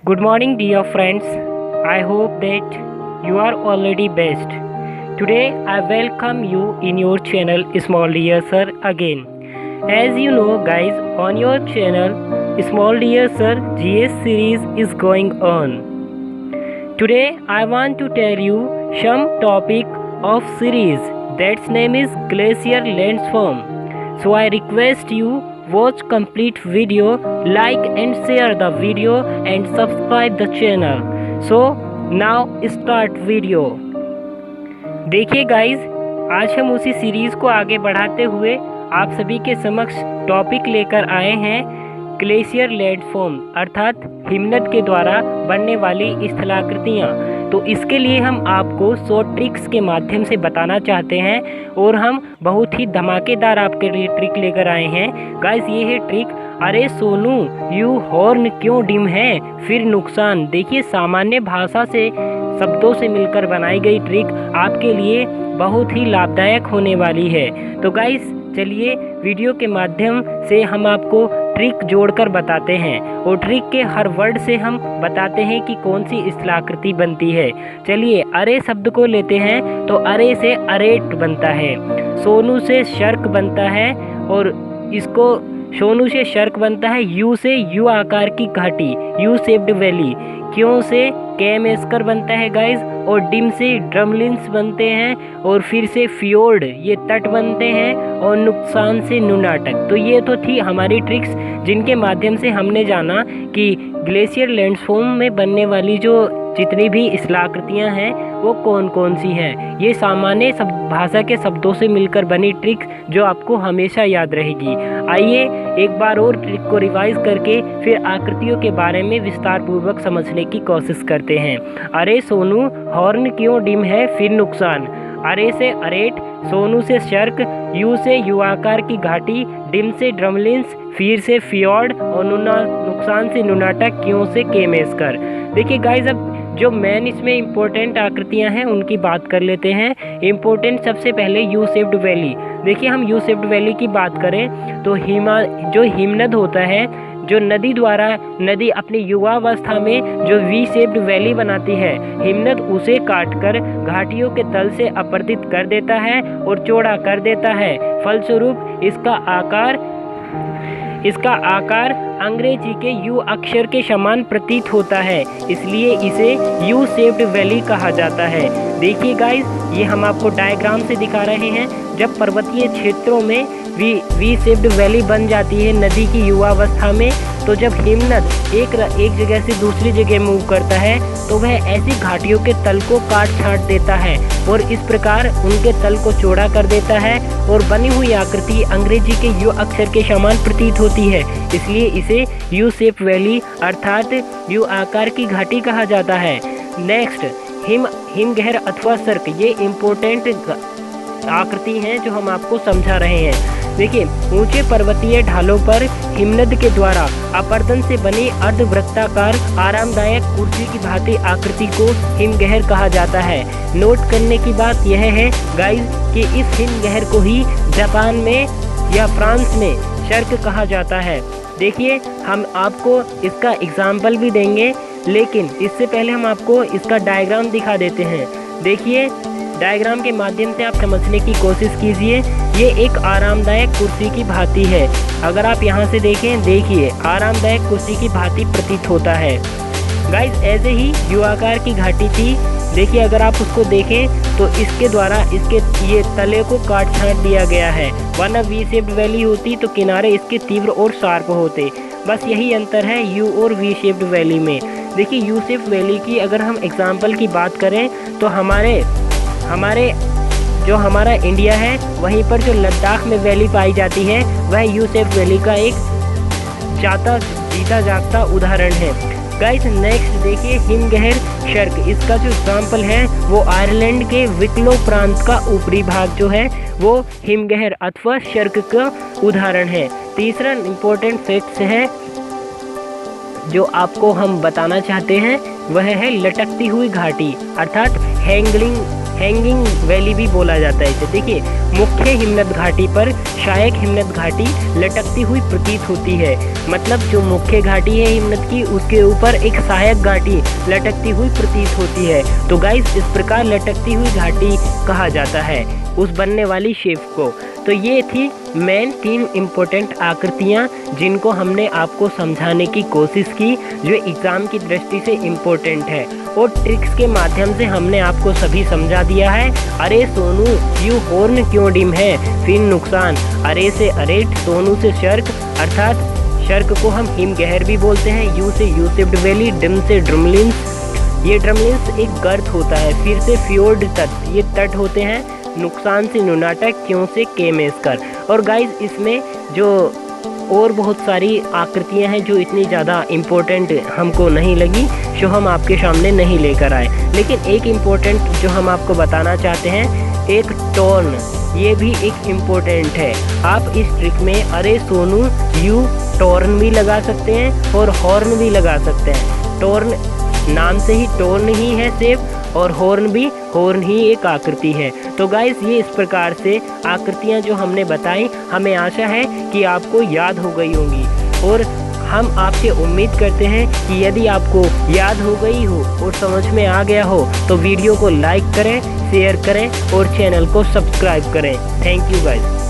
Good morning, dear friends. I hope that you are already best. Today, I welcome you in your channel Small Dear Sir again. As you know, guys, on your channel Small Dear Sir GS series is going on. Today, I want to tell you some topic of series that's name is Glacier Landform. So I request you watch complete video, like and share the video and subscribe the channel. So now start video. देखिए guys, आज हम उसी series को आगे बढ़ाते हुए आप सभी के समक्ष टॉपिक लेकर आए हैं ग्लेशियर लैंडफॉर्म अर्थात हिमनद के द्वारा बनने वाली स्थलाकृतियाँ। तो इसके लिए हम आपको शॉर्ट ट्रिक्स के माध्यम से बताना चाहते हैं और हम बहुत ही धमाकेदार आपके लिए ट्रिक लेकर आए हैं। गाइस, ये है ट्रिक अरे सोनू यू हॉर्न क्यों डिम है फिर नुकसान। देखिए, सामान्य भाषा से शब्दों से मिलकर बनाई गई ट्रिक आपके लिए बहुत ही लाभदायक होने वाली है। तो गाइस, चलिए वीडियो के माध्यम से हम आपको ट्रिक जोड़कर बताते हैं और ट्रिक के हर वर्ड से हम बताते हैं कि कौन सी स्थलाकृति बनती है। चलिए अरे शब्द को लेते हैं तो अरे से अरेट बनता है, सोनू से शर्क बनता है और इसको सोनू से शर्क बनता है, यू से यू आकार की घाटी यू शेप्ड वैली, क्यों से कैम एस्कर बनता है गाइज और डिम से ड्रमलिन्स बनते हैं और फिर से फियोर्ड ये तट बनते हैं और नुकसान से नुनाटक। तो ये तो थी हमारी ट्रिक्स जिनके माध्यम से हमने जाना कि ग्लेशियर लैंडफॉर्म में बनने वाली जो जितनी भी स्थलाकृतियाँ हैं वो कौन कौन सी हैं। ये सामान्य भाषा के शब्दों से मिलकर बनी ट्रिक जो आपको हमेशा याद रहेगी। आइए एक बार और ट्रिक को रिवाइज करके फिर आकृतियों के बारे में विस्तार पूर्वक समझने की कोशिश करते हैं। अरे सोनू हॉर्न क्यों डिम है फिर नुकसान। अरे से अरेट, सोनू से शर्क, यू से यू आकार की घाटी, डिम से ड्रमलिन्स, फिर से फियोर्ड और नुकसान से नुनाटक, क्यों से केमेस्कर। देखिए गाइज, अब जो मेन इसमें इम्पोर्टेंट आकृतियां हैं उनकी बात कर लेते हैं। इम्पोर्टेंट सबसे पहले यू शेप्ड वैली। देखिए, हम यू शेप्ड वैली की बात करें तो जो हिमनद होता है, जो नदी अपनी युवावस्था में जो वी शेप्ड वैली बनाती है, हिमनद उसे काटकर घाटियों के तल से अपरदित कर देता है और चौड़ा कर देता है। फलस्वरूप इसका आकार अंग्रेजी के यू अक्षर के समान प्रतीत होता है, इसलिए इसे यू शेप्ड वैली कहा जाता है। देखिए गाइस, ये हम आपको डायग्राम से दिखा रहे हैं। जब पर्वतीय क्षेत्रों में वी शेप्ड वैली बन जाती है नदी की युवावस्था में, तो जब हिमनद एक जगह से दूसरी जगह मूव करता है तो वह ऐसी घाटियों के तल को काट छाट देता है और इस प्रकार उनके तल को चौड़ा कर देता है और बनी हुई आकृति अंग्रेजी के यू अक्षर के समान प्रतीत होती है, इसलिए इसे यू शेप वैली अर्थात यू आकार की घाटी कहा जाता है। नेक्स्ट, हिमगहर अथवा सर्क, ये इम्पोर्टेंट आकृति हैं जो हम आपको समझा रहे हैं। देखिए, ऊंचे पर्वतीय ढालों पर हिमनद के द्वारा अपर्दन से बनी अर्धवृत्ताकार आरामदायक कुर्सी की भांति आकृति को हिमगहर कहा जाता है। नोट करने की बात यह है गाइस कि इस हिमगहर को ही जापान में या फ्रांस में शर्क कहा जाता है। देखिए, हम आपको इसका एग्जाम्पल भी देंगे, लेकिन इससे पहले हम आपको इसका डायग्राम दिखा देते हैं। देखिए, डायग्राम के माध्यम से आप समझने की कोशिश कीजिए। ये एक आरामदायक कुर्सी की भांति है। अगर आप यहाँ से देखें, देखिए आरामदायक कुर्सी की भांति प्रतीत होता है। गाइस, ऐसे ही यू आकार की घाटी थी। देखिए, अगर आप उसको देखें तो इसके द्वारा इसके ये तले को काट छाट दिया गया है, वरना वी शेप्ड वैली होती तो किनारे इसके तीव्र और शार्प होते। बस यही अंतर है यू और वी शेप्ड वैली में। देखिए, यू शेप्ड वैली की अगर हम एग्जाम्पल की बात करें तो हमारा इंडिया है, वहीं पर जो लद्दाख में वैली पाई जाती है वह यू शेप वैली का एक जीता जागता उदाहरण है। गाइस, नेक्स्ट देखिए हिमगहर शर्क। इसका जो एग्जाम्पल है वो आयरलैंड के विकलो प्रांत का ऊपरी भाग जो है वो हिमगहर अथवा शर्क का उदाहरण है। तीसरा इम्पोर्टेंट फैक्ट है जो आपको हम बताना चाहते हैं वह है लटकती हुई घाटी अर्थात हैंगिंग वैली भी बोला जाता है इसे। देखिए, मुख्य हिमनद घाटी पर सहायक हिमनद घाटी लटकती हुई प्रतीत होती है। मतलब जो मुख्य घाटी है हिमनद की, उसके ऊपर एक सहायक घाटी लटकती हुई प्रतीत होती है। तो गाइस, इस प्रकार लटकती हुई घाटी कहा जाता है उस बनने वाली शेप को। तो ये थी मेन 3 इम्पोर्टेंट आकृतियाँ जिनको हमने आपको समझाने की कोशिश की, जो एग्ज़ाम की दृष्टि से इम्पोर्टेंट है। और ट्रिक्स के माध्यम से हमने आपको सभी समझा दिया है। अरे सोनू, यू हॉर्न क्यों डिम है, फिर नुकसान। अरे से अरेट, सोनू से शर्क, अर्थात शर्क को हम हिमगहर भी बोलते हैं। यू से यू शिफ्ट वैली, डिम से ड्रमलिन्स, ये ड्रमलिन्स एक गर्त होता है। फिर से फ्योर्ड तट, ये तट होते हैं। नुकसान से नुनाटक, क्यों से केमेस्कर। और गाइज, इसमें जो और बहुत सारी आकृतियां हैं जो इतनी ज़्यादा इम्पोर्टेंट हमको नहीं लगी, जो हम आपके सामने नहीं लेकर आए। लेकिन एक इम्पोर्टेंट जो हम आपको बताना चाहते हैं, एक टॉर्न, ये भी एक इम्पोर्टेंट है। आप इस ट्रिक में अरे सोनू यू टॉर्न भी लगा सकते हैं और हॉर्न भी लगा सकते हैं। टॉर्न नाम से ही टॉर्न ही है सेफ, और हॉर्न भी, हॉर्न ही एक आकृति है। तो गाइस, ये इस प्रकार से आकृतियाँ जो हमने बताई, हमें आशा है कि आपको याद हो गई होंगी। और हम आपसे उम्मीद करते हैं कि यदि आपको याद हो गई हो और समझ में आ गया हो तो वीडियो को लाइक करें, शेयर करें और चैनल को सब्सक्राइब करें। Thank you guys.